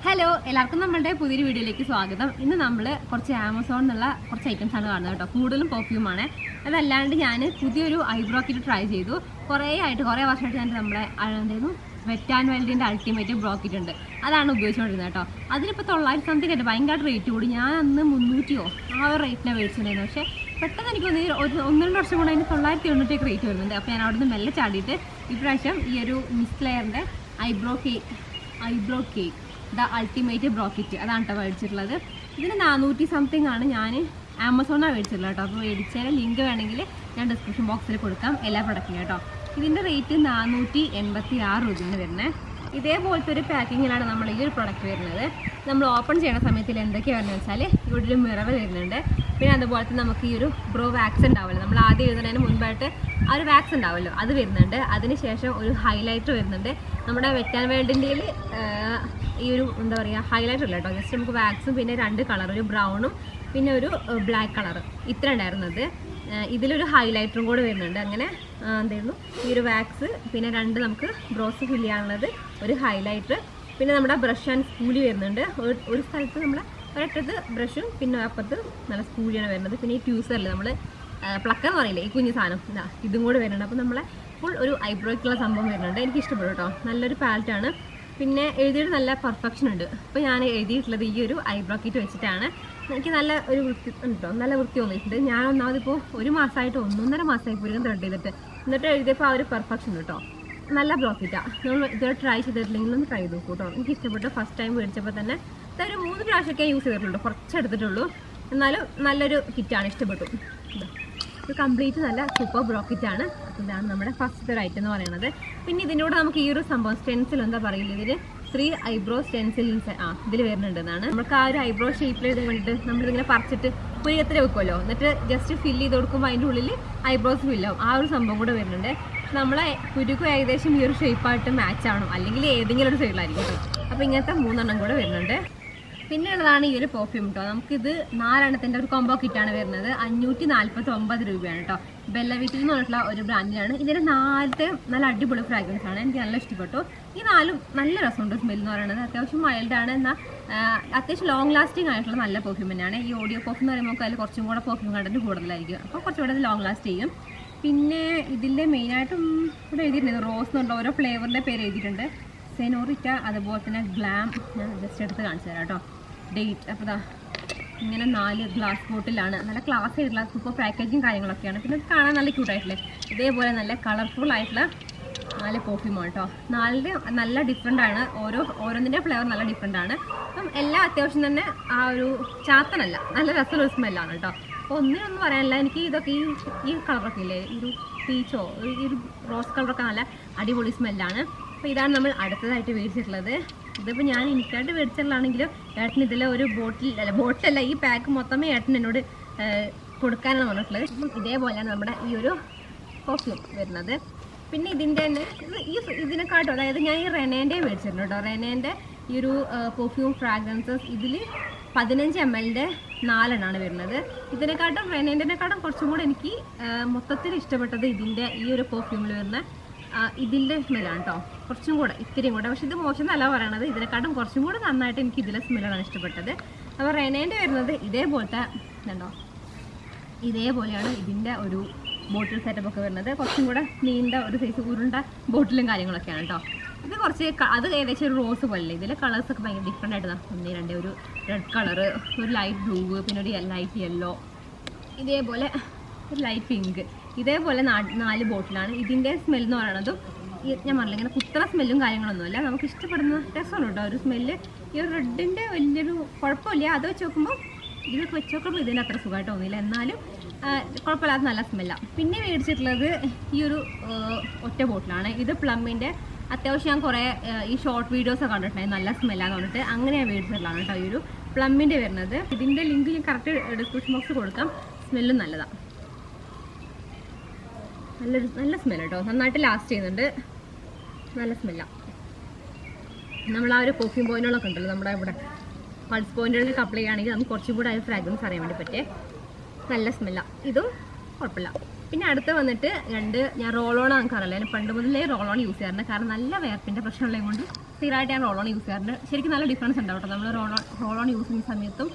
Hello, എല്ലാവർക്കും നമ്മുടെ പുതിയൊരു വീഡിയോയിലേക്ക് സ്വാഗതം. ഇന്ന് നമ്മൾ കുറച്ച് ആമസോണിൽ നിന്നുള്ള കുറച്ച് ഐറ്റംസ് ആണ് കാണുന്നത് കേട്ടോ. കൂടുതലും പെർഫ്യൂമാണ്. അതല്ലാണ്ട് ഞാൻ പുതിയൊരു ഐബ്രോ കിറ്റ് ട്രൈ ചെയ്തു. കുറേ വർഷമായിട്ട് ഞാൻ നമ്മളെ എന്തായിരുന്നു വെറ്റ് ആൻഡ് വൈൽഡിൻ്റെ അൾട്ടിമേറ്റ് ബ്രോ കിറ്റ് ഉണ്ട്. അതാണ് ഉപയോഗിച്ചുകൊണ്ടിരുന്നത് കേട്ടോ. അതിനിപ്പോൾ 900 സംതിങ് ആയിട്ട് ഭയങ്കര റേറ്റ് കൂടി. ഞാൻ അന്ന് 300 ആ ഒരു റേറ്റിനാണ് മേടിച്ചിട്ടുണ്ടായിരുന്നു. പക്ഷേ പെട്ടെന്ന് എനിക്ക് ഒരു 1-2 വർഷം കൊണ്ട് അതിന് 990 റേറ്റ് വരുന്നുണ്ട്. അപ്പോൾ ഞാൻ അവിടെ നിന്ന് മെല്ലെ ചാടിയിട്ട് ഇപ്രാവശ്യം ഈ ഒരു മിസ് ലെയറിൻ്റെ eyebrow cake the ultimate brow kit അതാണ് കേട്ടോ മേടിച്ചിട്ടുള്ളത്. ഇതിന് 400 സംതിങ് ആണ് ഞാൻ ആമസോണിനാണ് മേടിച്ചിട്ടുള്ളത് കേട്ടോ. അപ്പോൾ മേടിച്ചാൽ ലിങ്ക് വേണമെങ്കിൽ ഞാൻ ഡിസ്ക്രിപ്ഷൻ ബോക്സിൽ കൊടുക്കാം എല്ലാ പ്രൊഡക്റ്റിനും കേട്ടോ. ഇതിൻ്റെ റേറ്റ് 486 രൂപയാണ് വരുന്നത്. ഇതേപോലത്തെ ഒരു പാക്കിങ്ങിലാണ് നമ്മൾ ഈ ഒരു പ്രൊഡക്റ്റ് വരുന്നത്. നമ്മൾ ഓപ്പൺ ചെയ്യുന്ന സമയത്തിൽ എന്തൊക്കെയാണ് വരുന്നത് വെച്ചാൽ ഇവിടെ ഒരു മിറർ വരുന്നുണ്ട്. പിന്നെ അതുപോലെ നമുക്ക് ഈ ഒരു ബ്രോ വാക്സ് ഉണ്ടാവുമല്ലോ, നമ്മൾ ആദ്യം എഴുതുന്നതിന് മുൻപായിട്ട് ആ ഒരു വാക്സ് ഉണ്ടാവുമല്ലോ, അത് വരുന്നുണ്ട്. അതിനുശേഷം ഒരു ഹൈലൈറ്റർ വരുന്നുണ്ട്. നമ്മുടെ വെറ്റ് ആൻഡ് വൈൽഡിൻ്റെ ഈ ഒരു എന്താ പറയുക ഹൈലൈറ്റർ ഇല്ല കേട്ടോ. ജസ്റ്റ് നമുക്ക് വാക്സും പിന്നെ 2 കളർ, ഒരു ബ്രൗണും പിന്നെ ഒരു ബ്ലാക്ക് കളർ, ഇത്ര ഉണ്ടായിരുന്നത്. ഇതിലൊരു ഹൈലൈറ്ററും കൂടെ വരുന്നുണ്ട്. അങ്ങനെ എന്തായിരുന്നു ഈ ഒരു വാക്സ്, പിന്നെ 2 നമുക്ക് ബ്രോസ് ഫില്ല് ചെയ്യാനുള്ളത്, ഒരു ഹൈലൈറ്റർ, പിന്നെ നമ്മുടെ ബ്രഷ് ആൻഡ് സ്പൂലി വരുന്നുണ്ട്. ഒരു സ്ഥലത്ത് നമ്മുടെ ഒരറ്റത്ത് ബ്രഷും പിന്നെ അപ്പുറത്ത് നല്ല സ്പൂലിയാണ് വരുന്നത്. പിന്നെ ഈ ട്യൂസറിൽ നമ്മൾ പ്ലക്കർ എന്ന് പറയില്ലേ, ഈ കുഞ്ഞു സാധനം ഇതും കൂടെ വരുന്നുണ്ട്. അപ്പോൾ നമ്മളെ ഫുൾ ഒരു ഐബ്രോയ്ക്കുള്ള സംഭവം വരുന്നുണ്ട്. എനിക്ക് ഇഷ്ടപ്പെടും കേട്ടോ. നല്ലൊരു പാലറ്റാണ്. പിന്നെ എഴുതിയിട്ട് നല്ല പെർഫെക്ഷൻ ഉണ്ട്. അപ്പോൾ ഞാൻ എഴുതിയിട്ടുള്ളത് ഈ ഒരു ഐബ്രോ കിറ്റ് വെച്ചിട്ടാണ്. എനിക്ക് നല്ല ഒരു വൃത്തി ഉണ്ടോ, നല്ല വൃത്തി തോന്നിയിട്ടുണ്ട്. ഞാൻ ഒന്നാമതിപ്പോൾ 1 മാസമായിട്ട് 1.5 മാസമായി പുരുകം ത്രെഡ് ചെയ്തിട്ട്, എന്നിട്ട് എഴുതിയപ്പോൾ ആ ഒരു പെർഫെക്ഷൻ കേട്ടോ. നല്ല ബ്രോ കിറ്റാണ്. നമ്മൾ ഇതുവരെ ട്രൈ ചെയ്തിട്ടില്ലെങ്കിൽ ഒന്ന് ട്രൈ ചെയ്ത് നോക്കൂ കേട്ടോ. എനിക്ക് ഇഷ്ടപ്പെട്ടു. ഫസ്റ്റ് ടൈം മേടിച്ചപ്പോൾ തന്നെ ഇതൊരു 3 പ്രാവശ്യമൊക്കെ യൂസ് ചെയ്തിട്ടുള്ളൂ, കുറച്ചെടുത്തിട്ടുള്ളൂ. എന്നാലും നല്ലൊരു കിറ്റാണ്, ഇഷ്ടപ്പെട്ടു. ഇത് കംപ്ലീറ്റ് നല്ല സൂപ്പർ ബ്രോ കിറ്റാണ്. ഇതാണ് നമ്മുടെ ഫസ്റ്റ് ഒരു ഐറ്റം എന്ന് പറയുന്നത്. പിന്നെ ഇതിൻ്റെ കൂടെ നമുക്ക് ഈ ഒരു സംഭവം സ്റ്റെൻസിൽ എന്താ പറയില്ല, ഇതിന് 3 ഐബ്രോ സ്റ്റെൻസിൽസ് ഇതിൽ വരുന്നുണ്ടെന്നാണ്. നമുക്ക് ആ ഒരു ഐബ്രോ ഷേപ്പിൽ ഇത് വേണ്ടിയിട്ട് നമ്മളിതിങ്ങനെ പറിച്ചിട്ട് പുരികത്തിൽ വെക്കുമല്ലോ, എന്നിട്ട് ജസ്റ്റ് ഫില്ല് ചെയ്ത് കൊടുക്കുമ്പോൾ അതിൻ്റെ ഉള്ളിൽ ഐബ്രോസ് ഫില്ലാവും. ആ ഒരു സംഭവം കൂടെ വരുന്നുണ്ട്. നമ്മളെ പുരുക്കും ഏകദേശം ഈ ഒരു ഷേപ്പായിട്ട് മാച്ച് ആവണം, അല്ലെങ്കിൽ ഏതെങ്കിലും ഒരു സൈഡിലായിരിക്കും കേട്ടോ. അപ്പോൾ ഇങ്ങനത്തെ 3 എണ്ണം കൂടെ വരുന്നുണ്ട്. പിന്നെ ഉള്ളതാണ് ഈ ഒരു പെർഫ്യൂം കേട്ടോ. നമുക്കിത് 4 എണ്ണത്തിൻ്റെ ഒരു കോംബോ കിറ്റാണ് വരുന്നത്. 549 രൂപയാണ് കേട്ടോ. ബെല്ലവിറ്റിൽ എന്ന് പറഞ്ഞിട്ടുള്ള ഒരു ബ്രാൻഡിലാണ്. ഇതിൻ്റെ 4 നല്ല അടിപൊളി ഫ്രാഗ്രൻസ് ആണ്. എനിക്ക് നല്ല ഇഷ്ടപ്പെട്ടു. ഈ 4 നല്ല രസമുണ്ട്. സ്മെൽ എന്ന് പറയുന്നത് അത്യാവശ്യം മൈൽഡാണ്, എന്നാൽ അത്യാവശ്യം ലോങ് ലാസ്റ്റിംഗ് ആയിട്ടുള്ള നല്ല പെർഫ്യൂം തന്നെയാണ്. ഈ ഓഡിയോ പെർഫ്യൂം എന്ന് പറയുമ്പോൾ അതിൽ കുറച്ചും കൂടെ പെർഫ്യൂം കണ്ടന്റ് കൂടുതലായിരിക്കും. അപ്പോൾ കുറച്ചുകൂടെ ലോങ് ലാസ്റ്റ് ചെയ്യും. പിന്നെ ഇതിൻ്റെ മെയിനായിട്ടും ഇവിടെ എഴുതിയിട്ടുണ്ട് റോസ് എന്നുള്ള ഓരോ ഫ്ലേവറിൻ്റെ പേര് എഴുതിയിട്ടുണ്ട്. സെനോറിറ്റ, അതുപോലെ തന്നെ ഗ്ലാം. ഞാൻ ജസ്റ്റ് എടുത്ത് കാണിച്ചു തരാം കേട്ടോ. ഡേറ്റ് അപ്പോൾ ഇതാ ഇങ്ങനെ 4 ഗ്ലാസ് ബോട്ടിലാണ്. നല്ല ക്ലാസ് ആയിട്ടുള്ള സൂപ്പർ പാക്കേജിങ് കാര്യങ്ങളൊക്കെയാണ്. പിന്നെ ഇത് കാണാൻ നല്ല ക്യൂട്ടായിട്ടില്ലേ. ഇതേപോലെ നല്ല കളർഫുൾ ആയിട്ടുള്ള 4 പെർഫ്യൂമാണ് കേട്ടോ. 4 നല്ല ഡിഫറെൻ്റ് ആണ്. ഓരോന്നിൻ്റെ ഫ്ലേവർ നല്ല ഡിഫറെൻ്റ് ആണ്. അപ്പം എല്ലാം അത്യാവശ്യം തന്നെ ആ ഒരു ചാത്തനല്ല, നല്ല രസമുള്ള സ്മെല്ലാണ് കേട്ടോ. അപ്പോൾ ഒന്നിനൊന്നും പറയാനില്ല. എനിക്ക് ഇതൊക്കെ ഈ കളറൊക്കെ ഇല്ലേ, ഈ ഒരു പീച്ചോ ഈ ഒരു റോസ് കളറൊക്കെ നല്ല അടിപൊളി സ്മെല്ലാണ്. അപ്പോൾ ഇതാണ് നമ്മൾ അടുത്തതായിട്ട് മേടിച്ചിട്ടുള്ളത്. ഇതിപ്പോൾ ഞാൻ എനിക്കായിട്ട് മേടിച്ചിട്ടുള്ളതാണെങ്കിലും ഏട്ടൻ ഇതിലെ ഒരു ബോട്ടിലല്ല ഈ പാക്ക് മൊത്തമേ ഏട്ടൻ എന്നോട് കൊടുക്കാനാണ് പറഞ്ഞിട്ടുള്ളത്. അപ്പം ഇതേപോലെയാണ് നമ്മുടെ ഈ ഒരു പെർഫ്യൂം വരുന്നത്. പിന്നെ ഇതിൻ്റെ തന്നെ ഇതിനെക്കാട്ടും, അതായത് ഞാൻ ഈ റെനേൻ്റെ മേടിച്ചിട്ടുണ്ട് കേട്ടോ. റെനേൻ്റെ ഈ ഒരു പെർഫ്യൂം ഫ്രാഗ്രൻസസ് ഇതിൽ 15 ml 4 എണ്ണമാണ് വരുന്നത്. ഇതിനെക്കാട്ടും റെനേൻ്റെക്കാട്ടും കുറച്ചും കൂടെ എനിക്ക് മൊത്തത്തിൽ ഇഷ്ടപ്പെട്ടത് ഇതിൻ്റെ ഈ ഒരു പെർഫ്യൂമിൽ വരുന്ന ഇതിൻ്റെ സ്മെല്ലാണ് കേട്ടോ. കുറച്ചും കൂടെ ഇത്തിരിയും കൂടെ, പക്ഷേ ഇത് മോശം എന്നല്ല പറയണത്, ഇതിനെക്കാട്ടും കുറച്ചും കൂടെ നന്നായിട്ട് എനിക്ക് ഇതിലെ സ്മെല്ലാണ് ഇഷ്ടപ്പെട്ടത്. അപ്പോൾ റെനേൻ്റെ വരുന്നത് ഇതേപോലത്തെ ഇതുണ്ടോ, ഇതേപോലെയാണ് ഇതിൻ്റെ ഒരു ബോട്ടിൽ സെറ്റപ്പ് ഒക്കെ വരുന്നത്. കുറച്ചും കൂടെ നീണ്ട ഒരു സൈസ് ഉരുണ്ട ബോട്ടിലും കാര്യങ്ങളൊക്കെയാണ് കേട്ടോ. ഇത് കുറച്ച് അത് ഏകദേശം ഒരു റോസ് പോലെ. ഇതിലെ കളേഴ്സൊക്കെ ഭയങ്കര ഡിഫറെൻ്റ് ആയിട്ട് 1, 2 ഒരു റെഡ് കളറ്, ഒരു ലൈറ്റ് ബ്ലൂ, പിന്നെ ഒരു ലൈറ്റ് യെല്ലോ, ഇതേപോലെ ഒരു ലൈറ്റ് പിങ്ക്, ഇതേപോലെ 4 ബോട്ടിലാണ്. ഇതിൻ്റെ സ്മെൽ എന്ന് പറയുന്നതും ഞാൻ പറഞ്ഞില്ല ഇങ്ങനെ കുത്തറ സ്മെല്ലും കാര്യങ്ങളൊന്നുമല്ല, നമുക്ക് ഇഷ്ടപ്പെടുന്ന രസമാണ് കേട്ടോ ഒരു സ്മെല്ല്. ഈ ഒരു റെഡിൻ്റെ വലിയൊരു കുഴപ്പമില്ല. അത് വെച്ച് നോക്കുമ്പോൾ ഇതൊക്കെ വെച്ച് നോക്കുമ്പോൾ ഇതിന് അത്ര സുഖമായിട്ട് തോന്നിയില്ല, എന്നാലും കുഴപ്പമില്ലാത്ത നല്ല സ്മെല്ലാണ്. പിന്നെ മേടിച്ചിട്ടുള്ളത് ഈ ഒരു ഒറ്റ ബോട്ടിലാണ്. ഇത് പ്ലമ്മിൻ്റെ അത്യാവശ്യം ഞാൻ കുറേ ഈ ഷോർട്ട് വീഡിയോസൊക്കെ കണ്ടിട്ടുണ്ടായിരുന്നു, നല്ല സ്മെല്ലാന്ന് പറഞ്ഞിട്ട് അങ്ങനെ ഞാൻ മേടിച്ചിട്ടുള്ളതാണ് കേട്ടോ ഈ ഒരു പ്ലമ്മിൻ്റെ വരുന്നത്. ഇതിൻ്റെ ലിങ്ക് ഞാൻ കറക്റ്റ് ഡിസ്ക്രിപ്ഷൻ ബോക്സിൽ കൊടുക്കാം. സ്മെല്ലും നല്ലതാണ്, നല്ല സ്മെല്ല് കേട്ടോ. നന്നായിട്ട് ലാസ്റ്റ് ചെയ്യുന്നുണ്ട്, നല്ല സ്മെല്ലാണ്. നമ്മൾ ആ ഒരു പെർഫ്യൂം പോയിന്റുകളൊക്കെ ഉണ്ടല്ലോ നമ്മുടെ ഇവിടെ പൾസ് പോയിന്റുകളിൽ അപ്ലൈ ചെയ്യുകയാണെങ്കിൽ നമുക്ക് കുറച്ചും കൂടെ ആ ഫ്രാഗ്രൻസ് അറിയാൻ വേണ്ടി പറ്റേ നല്ല സ്മെല്ലാണ്. ഇതും കുഴപ്പമില്ല. പിന്നെ അടുത്ത് വന്നിട്ട് ഞാൻ റോൾ ഓൺ നമുക്കറിയില്ല, ഞാൻ പണ്ട് മുതലേ റോൾ ഓൺ യൂസ് ചെയ്യാറുണ്ട്. കാരണം നല്ല വേർപ്പിൻ്റെ പ്രശ്നമുള്ളത് കൊണ്ട് സ്ഥിരമായിട്ട് ഞാൻ റോൾ ഓൺ യൂസ് ചെയ്യാറുണ്ട്. ശരിക്കും നല്ല ഡിഫറൻസ് ഉണ്ടാവും കേട്ടോ. നമ്മൾ റോൾ ഓൺ യൂസ് ചെയ്യുന്ന സമയത്തും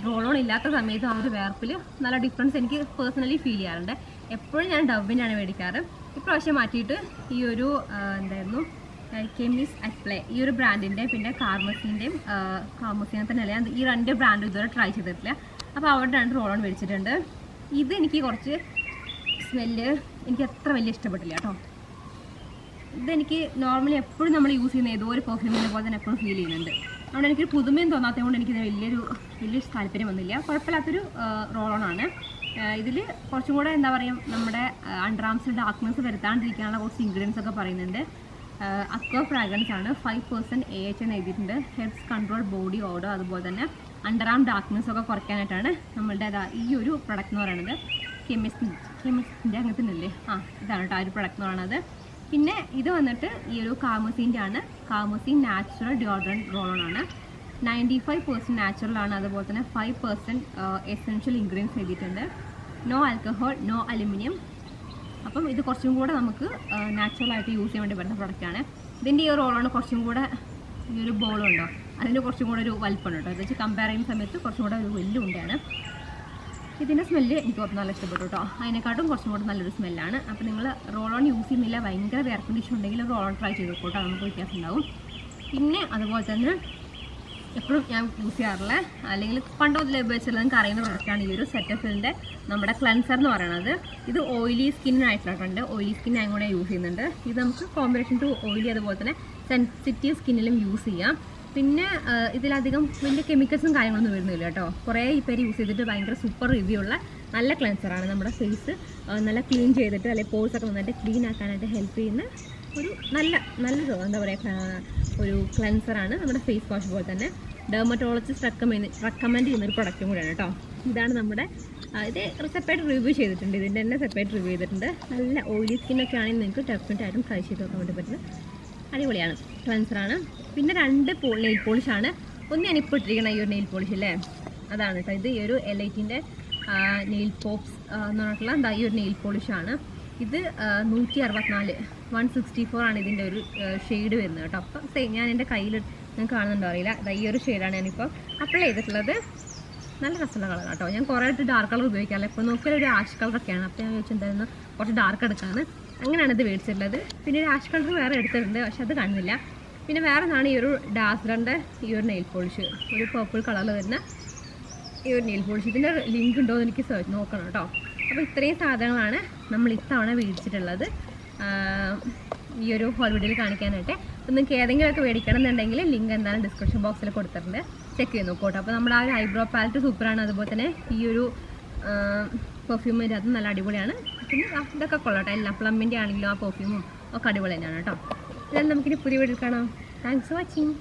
റോൾ ഓൺ ഇല്ലാത്ത സമയത്തും ആ ഒരു വേർപ്പിൽ നല്ല ഡിഫറൻസ് എനിക്ക് പേഴ്സണലി ഫീൽ ചെയ്യാറുണ്ട്. എപ്പോഴും ഞാൻ ഡവിൻ്റെയാണ് മേടിക്കാറ്. ഇപ്രാവശ്യം മാറ്റിയിട്ട് ഈ ഒരു എന്തായിരുന്നു കെമിസ് അപ്ലൈ, ഈ ഒരു ബ്രാൻഡിൻ്റെ, പിന്നെ കാർമസിൻ്റെയും കാർമസിനെ തന്നെയല്ല, ഞാൻ ഈ 2 ബ്രാൻഡ് ഇതുവരെ ട്രൈ ചെയ്തിട്ടില്ല. അപ്പോൾ അവിടെ 2 റോൾ ഓൺ മേടിച്ചിട്ടുണ്ട്. ഇത് എനിക്ക് കുറച്ച് സ്മെല്ല് എനിക്ക് അത്ര വലിയ ഇഷ്ടപ്പെട്ടില്ല കേട്ടോ. ഇതെനിക്ക് നോർമലി എപ്പോഴും നമ്മൾ യൂസ് ചെയ്യുന്ന ഏതോ ഒരു പെർഫ്യൂമിനെ പോലെ തന്നെ എപ്പോഴും ഫീൽ ചെയ്യുന്നുണ്ട്. അതുകൊണ്ട് എനിക്കൊരു പുതുമയും തോന്നാത്തത് കൊണ്ട് എനിക്കിത് വലിയൊരു താല്പര്യം വന്നില്ല. കുഴപ്പമില്ലാത്തൊരു റോൾ ഓൺ ആണ്. ഇതിൽ കുറച്ചും കൂടെ എന്താ പറയുക, നമ്മുടെ അണ്ടർ ആംസിൽ ഡാർക്ക്നെസ് വരുത്താണ്ടിരിക്കാനുള്ള കുറച്ച് ഇൻഗ്രീഡിയൻസ് ഒക്കെ പറയുന്നുണ്ട്. അക്വ ഫ്രാഗ്രൻസ് ആണ്, 5% AH എന്ന് എഴുതിയിട്ടുണ്ട്. ഹെൽപ്സ് കൺട്രോൾ ബോഡി ഓഡർ, അതുപോലെ തന്നെ അണ്ടർ ആം ഡാർക്ക്നെസ് ഒക്കെ കുറയ്ക്കാനായിട്ടാണ് നമ്മളുടെ ഈ ഒരു പ്രൊഡക്റ്റ് എന്ന് പറയുന്നത്. കെമിസ്റ്റിൻ്റെ അങ്ങനത്തെ ഇല്ലേ, ഇതാണ് കേട്ടോ ആ ഒരു പ്രൊഡക്റ്റ് എന്ന് പറയുന്നത്. പിന്നെ ഇത് വന്നിട്ട് ഈ ഒരു കാർമസീൻ്റെ ആണ്. കാർമസീൻ നാച്ചുറൽ ഡിയോഡറൻറ്റ് റോൾ ഓൺ ആണ്. 95% നാച്ചുറൽ ആണ്. അതുപോലെ തന്നെ 5% എസെൻഷ്യൽ ഇൻഗ്രീഡിയൻസ് എഴുതിയിട്ടുണ്ട്. No alcohol, no aluminium. അപ്പം ഇത് കുറച്ചും കൂടെ നമുക്ക് നാച്ചുറലായിട്ട് യൂസ് ചെയ്യാൻ വേണ്ടി പറ്റുന്ന പ്രൊഡക്റ്റാണ്. ഇതിൻ്റെ ഈ റോൾ ഓൺ കുറച്ചും കൂടെ ഈ ഒരു ബോളുണ്ടോ അതിന് കുറച്ചും കൂടെ ഒരു വലിപ്പമുണ്ട് കേട്ടോ. അത് വെച്ച് കമ്പയർ ചെയ്യുന്ന സമയത്ത് കുറച്ചും കൂടെ ഒരു വലിയ ഉണ്ടയാണ്. ഇതിൻ്റെ സ്മെല്ല് എനിക്ക് നല്ല ഇഷ്ടപ്പെട്ടു കേട്ടോ. അതിനെക്കാട്ടും കുറച്ചും കൂടെ നല്ലൊരു സ്മെല്ലാണ്. അപ്പോൾ നിങ്ങൾ റോൾ ഓൺ യൂസ് ചെയ്യുന്നില്ല, ഭയങ്കര എയർ കണ്ടീഷൻ ഉണ്ടെങ്കിൽ റോൾ ഓൺ ട്രൈ ചെയ്ത് നോക്കട്ടോ, നമുക്ക് വ്യത്യാസം ഉണ്ടാവും. പിന്നെ അതുപോലെ തന്നെ എപ്പോഴും ഞാൻ യൂസ് ചെയ്യാറില്ല, അല്ലെങ്കിൽ പണ്ട് മുതൽ ഉപയോഗിച്ചുള്ള നിങ്ങൾക്ക് അറിയുന്ന പ്രൊഡക്റ്റാണ് ഈ ഒരു സെറ്റഫിലിൻ്റെ നമ്മുടെ ക്ലൻസർ എന്ന് പറയുന്നത്. ഇത് ഓയിലി സ്കിന്നിനായിട്ടുള്ളതുണ്ട്. ഓയിലി സ്കിൻ ഞാൻ കൂടെ യൂസ് ചെയ്യുന്നുണ്ട്. ഇത് നമുക്ക് കോമ്പിനേഷൻ ടു ഓയിലി അതുപോലെ തന്നെ സെൻസിറ്റീവ് സ്കിന്നിലും യൂസ് ചെയ്യാം. പിന്നെ ഇതിലധികം വലിയ കെമിക്കൽസും കാര്യങ്ങളൊന്നും വരുന്നില്ല കേട്ടോ. കുറേ പേര് യൂസ് ചെയ്തിട്ട് ഭയങ്കര സൂപ്പർ റിവ്യൂ ഉള്ള നല്ല ക്ലെൻസറാണ്. നമ്മുടെ ഫേസ് നല്ല ക്ലീൻ ചെയ്തിട്ട് അല്ലെങ്കിൽ പോൾസൊക്കെ നന്നായിട്ട് ക്ലീൻ ആക്കാനായിട്ട് ഹെൽപ്പ് ചെയ്യുന്ന ഒരു നല്ലൊരു എന്താ പറയുക ഒരു ക്ലെൻസറാണ്. നമ്മുടെ ഫേസ് വാഷ് പോലെ തന്നെ ഡെർമറ്റോളജിസ്റ്റ് റെക്കമെൻഡ് ചെയ്യുന്നൊരു പ്രൊഡക്റ്റും കൂടിയാണ് കേട്ടോ. ഇതാണ് നമ്മുടെ ഇത് സെപ്പറേറ്റ് റിവ്യൂ ചെയ്തിട്ടുണ്ട്. ഇതിൻ്റെ തന്നെ സെപ്പറേറ്റ് റിവ്യൂ ചെയ്തിട്ടുണ്ട്. നല്ല ഓയിലി സ്കിന്നൊക്കെ ആണെങ്കിൽ നിങ്ങൾക്ക് ഡെഫിനറ്റായിട്ടും ട്രൈ ചെയ്ത് നോക്കാൻ വേണ്ടി പറ്റുന്നത് അടിപൊളിയാണ്, ക്ലെൻസറാണ്. പിന്നെ 2 നെയിൽ പോളിഷാണ്. ഒന്ന് ഞാനിപ്പോൾ ഇട്ടിരിക്കണം ഈ ഒരു നെയിൽ പോളിഷ് അല്ലേ, അതാണ് കേട്ടോ. ഇത് ഈ ഒരു എലൈറ്റിൻ്റെ നെയിൽ പോപ്സ് എന്ന് പറഞ്ഞിട്ടുള്ള ഈ ഒരു നെയിൽ പോളിഷാണ്. ഇത് 164 164 ആണ് ഇതിൻ്റെ ഒരു ഷെയ്ഡ് വരുന്നത് കേട്ടോ. അപ്പം ഞാൻ എൻ്റെ കയ്യിൽ നിങ്ങൾക്ക് കാണുന്നുണ്ടോ അറിയില്ല, ഈ ഒരു ഷെയ്ഡാണ് ഞാനിപ്പോൾ അപ്ലൈ ചെയ്തിട്ടുള്ളത്. നല്ല രസമുള്ള കളർ കേട്ടോ. ഞാൻ കുറേ ആയിട്ട് ഡാർക്ക് കളർ ഉപയോഗിക്കാറില്ല, ഇപ്പോൾ നോക്കിയാൽ ഒരു ആഷ് കളറൊക്കെയാണ്. അപ്പോൾ ഞാൻ ചോദിച്ചിട്ടുണ്ടായിരുന്നു കുറച്ച് ഡാർക്ക് എടുക്കാണ്, അങ്ങനെയാണ് ഇത് മേടിച്ചിട്ടുള്ളത്. പിന്നെ ഒരു ആഷ് കളർ വേറെ എടുത്തിട്ടുണ്ട്, പക്ഷെ അത് കാണുന്നില്ല. പിന്നെ വേറെ ഒന്നാണ് ഈ ഒരു ഡാസ്ലറിൻ്റെ ഈ ഒരു നെയിൽ പോളിഷ്, ഒരു പർപ്പിൾ കളറിൽ വരുന്ന ഈ ഒരു നെയിൽ പോളിഷ്. ഇതിൻ്റെ ലിങ്ക് ഉണ്ടോ എന്ന് എനിക്ക് നോക്കണം കേട്ടോ. അപ്പോൾ ഇത്രയും സാധനങ്ങളാണ് നമ്മൾ ഇത്തവണ മേടിച്ചിട്ടുള്ളത് ഈ ഒരു ഹോൾ വീഡിയോയിൽ കാണിക്കാനായിട്ട്. അപ്പോൾ നിങ്ങൾക്ക് ഏതെങ്കിലുമൊക്കെ മേടിക്കണം എന്നുണ്ടെങ്കിൽ ലിങ്ക് എന്തായാലും ഡിസ്ക്രിപ്ഷൻ ബോക്സിൽ കൊടുത്തിട്ടുണ്ട്, ചെക്ക് ചെയ്ത് നോക്കോട്ടോ. അപ്പോൾ നമ്മുടെ ആ ഒരു ഐബ്രോ പാലറ്റ് സൂപ്പറാണ്. അതുപോലെ തന്നെ ഈ ഒരു പെർഫ്യൂമിൻ്റെ അത് നല്ല അടിപൊളിയാണ്. പിന്നെ ഇതൊക്കെ കൊള്ളട്ടെ, എല്ലാം പ്ലമ്മിൻ്റെ ആണെങ്കിലും ആ പെർഫ്യൂമും ഒക്കെ അടിപൊളി തന്നെയാണ് കേട്ടോ. ഇതെല്ലാം നമുക്കിനി പുതിയ വീഡിയോയിൽ കാണാം. Thanks for watching.